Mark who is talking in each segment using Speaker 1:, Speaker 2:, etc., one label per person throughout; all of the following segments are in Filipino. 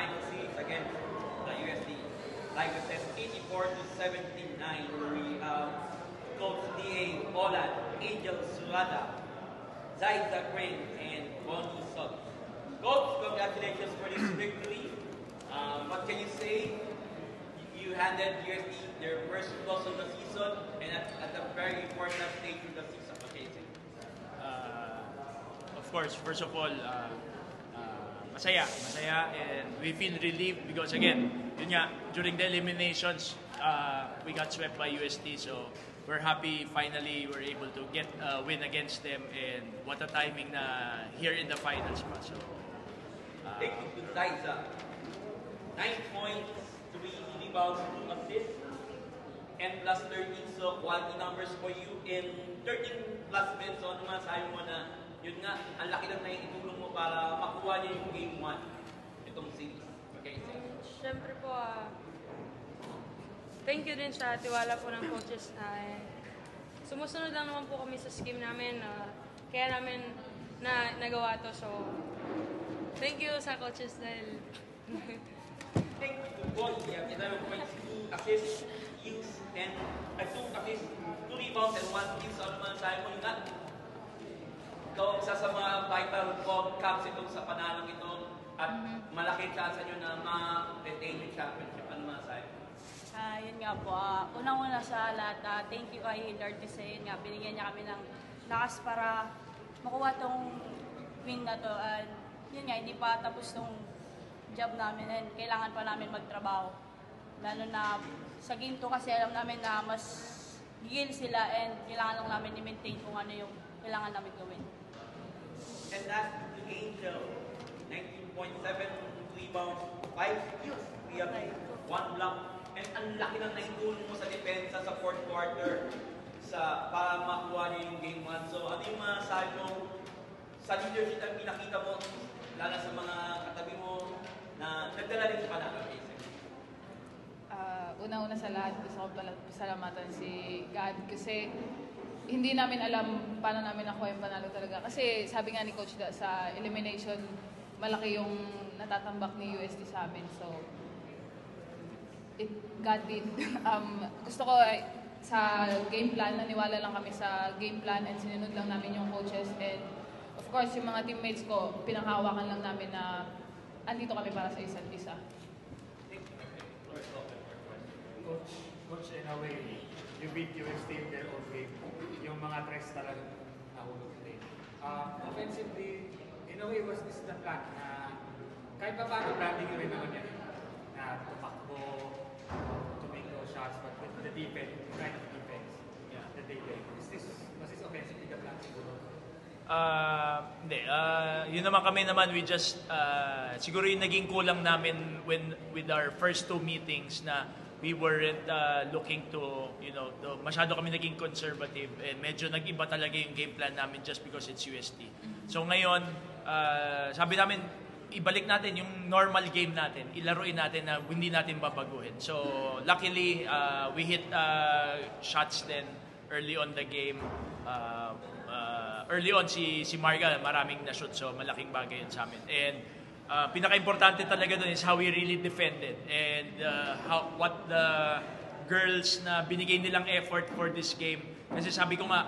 Speaker 1: Final Series against the USD. Like I said, 84 to 79. We have Coach D.A. Olan, Angel Surada, Zaid Zakrin, and Bonnie Sot. Coach, congratulations for this victory. What can you say? You handed USD their first loss of the season and at a very important stage in the season. What can you say?
Speaker 2: Of course, first of all, masaya, and we feel relieved because again, yun nga, during the eliminations, we got swept by USD, so we're happy finally we're able to get a win against them, and what a timing na here in the finals pa. So,
Speaker 1: thank you to Zaiza. 9 points, 3 rebounds, 2 assists, and plus 13, so quality numbers for you in 13 plus minutes. So ano masasabi mo na yun nga, ang laki lang na itulong mo para makuha niya yung game 1 itong series. Okay,
Speaker 3: Siyempre po, thank you din sa tiwala po ng coaches na sumusunod lang naman po kami sa scheme namin. Kaya namin nagawa to. So, thank you sa coaches dahil...
Speaker 1: Thank you to Bonnie. 11 points, 2 assists, steals, and 2 assists, 2 rebounds, and 1 steal. So ano man tayo mo yun nga? Ito, isa sa mga vital caps itong sa panalong ito at malaki chance nyo na ma-retain yung championship. Ano man tayo?
Speaker 4: Yun nga po, unang-una sa lahat, thank you kay Dartis. Yun nga, binigyan niya kami ng lakas para makuha tong win na to. Yun nga, hindi pa tapos tong job namin and kailangan pa namin magtrabaho. Lalo na sa game to kasi alam namin na mas gigil sila and kailangan lang namin i-maintain kung ano yung kailangan namin gawin.
Speaker 1: And that's the Angel. 19.7 rebounds, 5 steals. We have 1 block. And ang laki ng naitulong mo sa depensa sa 4th quarter para makuha niyo yung game 1. So ano yung masasabi mo sa leadership na pinakita mo, lalo sa mga katabi mo na nagdala rin sa panalo?
Speaker 5: Una-una sa lahat, gusto ko pasalamatan si God kasi hindi namin alam paano namin nakuha yung panalo talaga. Kasi sabi nga ni Coach sa elimination, malaki yung natatambak ni USD sa amin. So, God did. Gusto ko sa game plan, naniwala lang kami sa game plan and sinunod lang namin yung coaches. And of course, yung mga teammates ko, pinanghawakan lang namin na andito kami para sa isa't isa.
Speaker 6: Coach, in a way, you beat USD in their own game. Yung mga tres talagang nahulog din. Offensively, in a way, was this the plan? Kahit pa paano, branding nyo rin naman yan. Na tumakbo, to make those shots, but with the defense, kind of defense that they play. Was this offensively the plan siguro?
Speaker 2: Hindi. Yun naman kami naman, we just, siguro yung naging kulang namin with our first 2 meetings na we weren't looking to, masyado kami naging conservative and medyo nag-iba talaga yung game plan namin just because it's USD. So ngayon, sabi namin, ibalik natin yung normal game natin, ilaruin natin na hindi natin babaguhin. So luckily, we hit shots then early on the game. Early on, si Marga, maraming na-shoot, so malaking bagay yun sa amin. And pinaka-importante talaga doon is how we really defended and what the girls na binigay nilang effort for this game. Kasi sabi ko nga,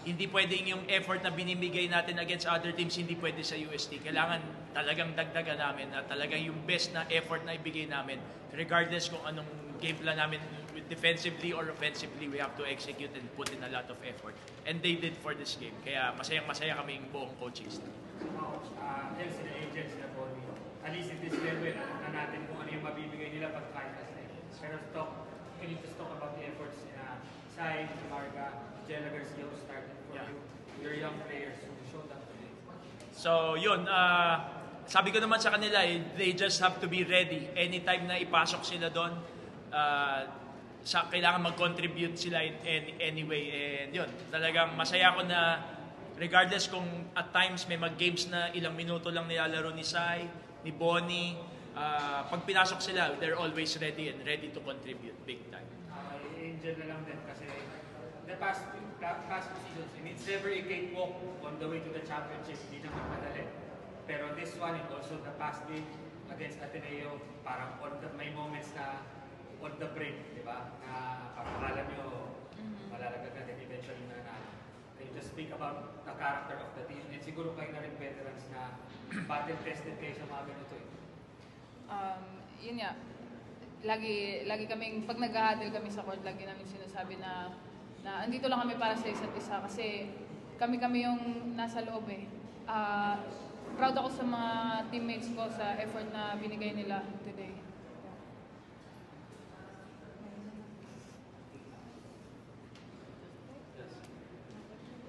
Speaker 2: hindi pwedeng yung effort na binibigay natin against other teams, hindi pwede sa UST. Kailangan talagang dagdagan namin na talagang yung best na effort na ibigay namin. Regardless kung anong game plan namin, defensively or offensively, we have to execute and put in a lot of effort. And they did for this game. Kaya masayang-masaya kaming buong coaches.
Speaker 6: Yan sila agents na Bonnie. At least in this level, na natin kung ano yung mabibigay nila pag finals na yun. Pero can you just talk about the efforts na Sai, Marga, Jenna Garcia who started for you, your young players who showed up today?
Speaker 2: So yun, sabi ko naman sa kanila, they just have to be ready. Anytime na ipasok sila doon, kailangan mag-contribute sila in any way. And yun, talagang masaya ko na regardless kung at times may mag-games na ilang minuto lang nilalaro ni Sai, ni Bonnie, pag pinasok sila, they're always ready and ready to contribute big time.
Speaker 6: Angel na lang din kasi the past 2 seasons, it's never a cakewalk on the way to the championship, hindi naman madali. Pero this this one and also the past game against Ateneo, parang may moments na on the brink, di ba? Na akala nyo malalagag na din eventually na nanalo. Can you just speak about the character of the team? And siguro kayo na rin veterans na battle-tested kayo sa mga ganito eh.
Speaker 5: Yun nga, lagi kaming, pag nag-huddle kami sa court, lagi namin sinasabi na andito lang kami para sa isa't isa kasi kami yung nasa loob eh. Proud ako sa mga teammates ko sa effort na binigay nila today.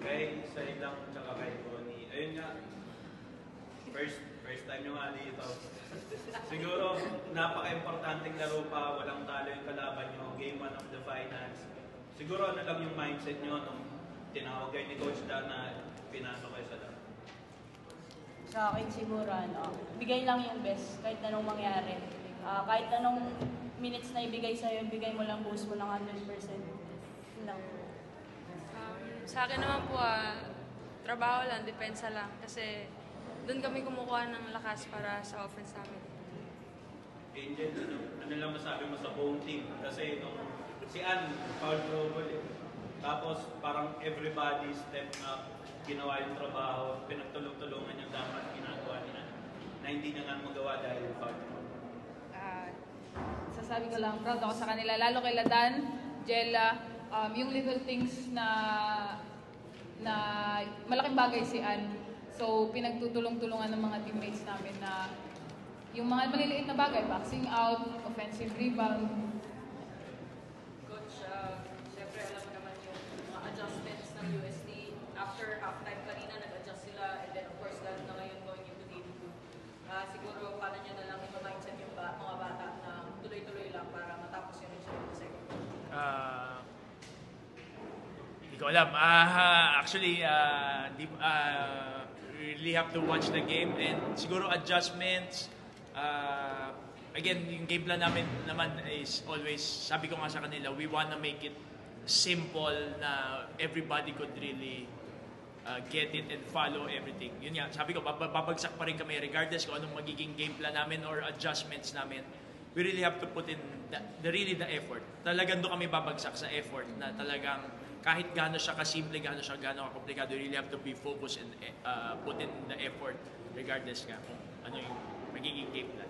Speaker 7: Kay Sai lang tsaka kay Connie. Ayun nga, first time nyo nga dito. Siguro, napaka-importanting laro pa, walang talo yung kalaban nyo, game 1 of the finals. Siguro ano lang yung mindset nyo nung tinawag kayo ni Coach Dan na pinasok kayo sa laro.
Speaker 4: Sa akin siguro, bigay lang yung best kahit anong mangyari. Kahit anong minutes na ibigay sa'yo, bigay mo lang, buhos mo ng 100%. Yun lang.
Speaker 3: Sa akin naman po, trabaho lang, depensa lang. Kasi doon kami kumukuha ng lakas para sa offense namin.
Speaker 7: Angel, ano lang masabi mo sa buong team? Kasi nung si Ann, foul trouble eh. Tapos parang everybody step up, ginawa yung trabaho, pinagtulong-tulungan yung dapat ginagawa niya na hindi na nga magawa dahil foul trouble.
Speaker 5: Sasabi ko lang, proud ako sa kanila, lalo kay Ladan, Jella, yung little things na malaking bagay si Ann. So, pinagtutulong-tulungan ng mga teammates namin na yung mga maliliit na bagay, boxing out, offensive rebound.
Speaker 8: Coach, siyempre alam mo naman yung mga adjustments ng UST. After halftime kanina, nag-adjust sila. And then, of course, lalo na ngayon going into game 2. Siguro, paano nyo na lang ito-mindset yung mga bata na tuloy-tuloy lang para matapos yun sa second.
Speaker 2: Hindi ko alam. Actually, we really have to watch the game and siguro adjustments. Again, yung game plan namin naman is always, sabi ko nga sa kanila, we wanna make it simple na everybody could really get it and follow everything. Yun nga, sabi ko, babagsak pa rin kami regardless kung anong magiging game plan namin or adjustments namin. We really have to put in the effort. Talagang doon kami babagsak sa effort na talagang kahit gaano siya kasimple, gaano kakomplikado, you really have to be focused and put in the effort regardless ka kung ano yung magiging game plan.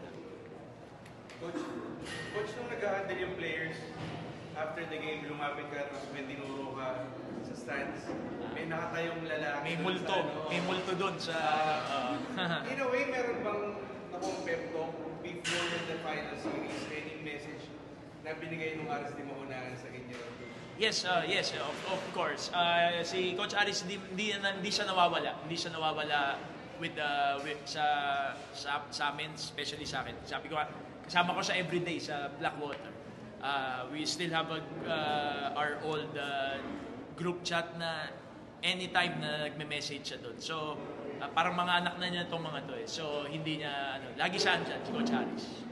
Speaker 7: Coach, nung nag-handle yung players, after the game, lumapit ka, tapos may dinuro ka sa stands, may nakatayong lalaki.
Speaker 2: May multo doon sa...
Speaker 7: In a way, meron bang na-compare to before the final series, any message na binigay nung Aris Di Mahunahan sa inyo?
Speaker 2: Yes, of course. Si Coach Aris hindi siya nawawala. Hindi siya nawawala with sa amin, especially sa akin. Sabi ko, kasama ko siya everyday sa Blackwater. We still have our old group chat na anytime na nagme-message siya doon. So, parang mga anak na niya itong mga to eh. So, hindi niya, lagi siya andyan, si Coach Aris.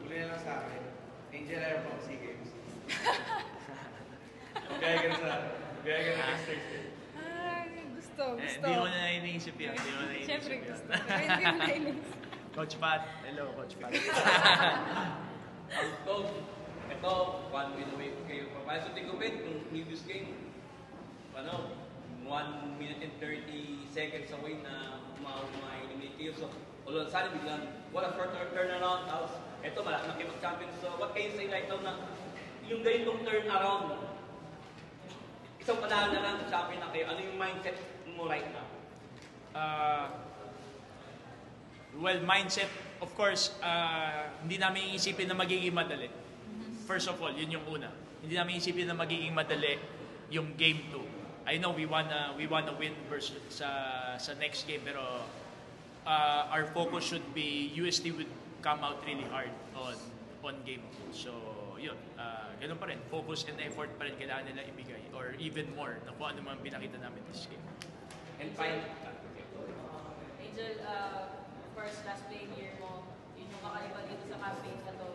Speaker 7: Uli na lang sa akin. Angel, ayaw mo SEA Games. Gaya ka na next Thursday.
Speaker 3: Gusto.
Speaker 2: Hindi mo na iniisip yun.
Speaker 3: Siyempre gusto. Pero hindi mo na iniisip.
Speaker 2: Coach Pat. Hello, Coach Pat.
Speaker 1: Coach, ito, 1 win away kayo. Papayos sa Tigupit, yung previous game, 1 minute and 30 seconds away na ma-eliminate kayo. So, all of a sudden, biglang, what a short turnaround. Tapos, ito, nakipag-champion. So, what can you say right now na yung ganitong turnaround, isang panahon na lang, champion na kayo. Ano yung mindset mo right now?
Speaker 2: Well, mindset, of course, hindi namin iisipin na magiging madali. First of all, yun yung una. Hindi namin iisipin na magiging madali yung game 2. I know we wanna win versus sa next game, pero our focus should be UST would come out really hard on game 2. So, yun, ganun pa rin. Focus and effort pa rin kailangan nila ibigay or even more na kung ano man pinakita namin this game.
Speaker 1: And finally,
Speaker 8: Angel, first last playing year mo, yun yung kakaiba dito sa campaign na to.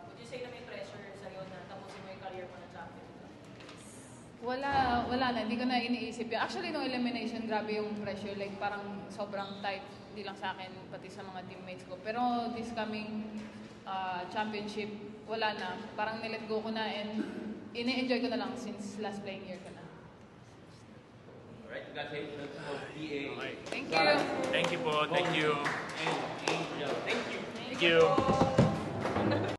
Speaker 8: Would you say na may pressure sa'yo na tapusin mo yung career mo na champion?
Speaker 5: Wala na. Hindi ko na iniisip yun. Actually, nung elimination, grabe yung pressure. Like, parang sobrang tight. Hindi lang sa akin, pati sa mga teammates ko. Pero this coming championship, wala na. Parang nilet go ko na and ini-enjoy ko na lang since last playing year ko na.
Speaker 1: Alright, congratulations po, DA.
Speaker 5: Thank you.
Speaker 2: Thank you po. Thank you.
Speaker 1: And Angel. Thank you.
Speaker 2: Thank you.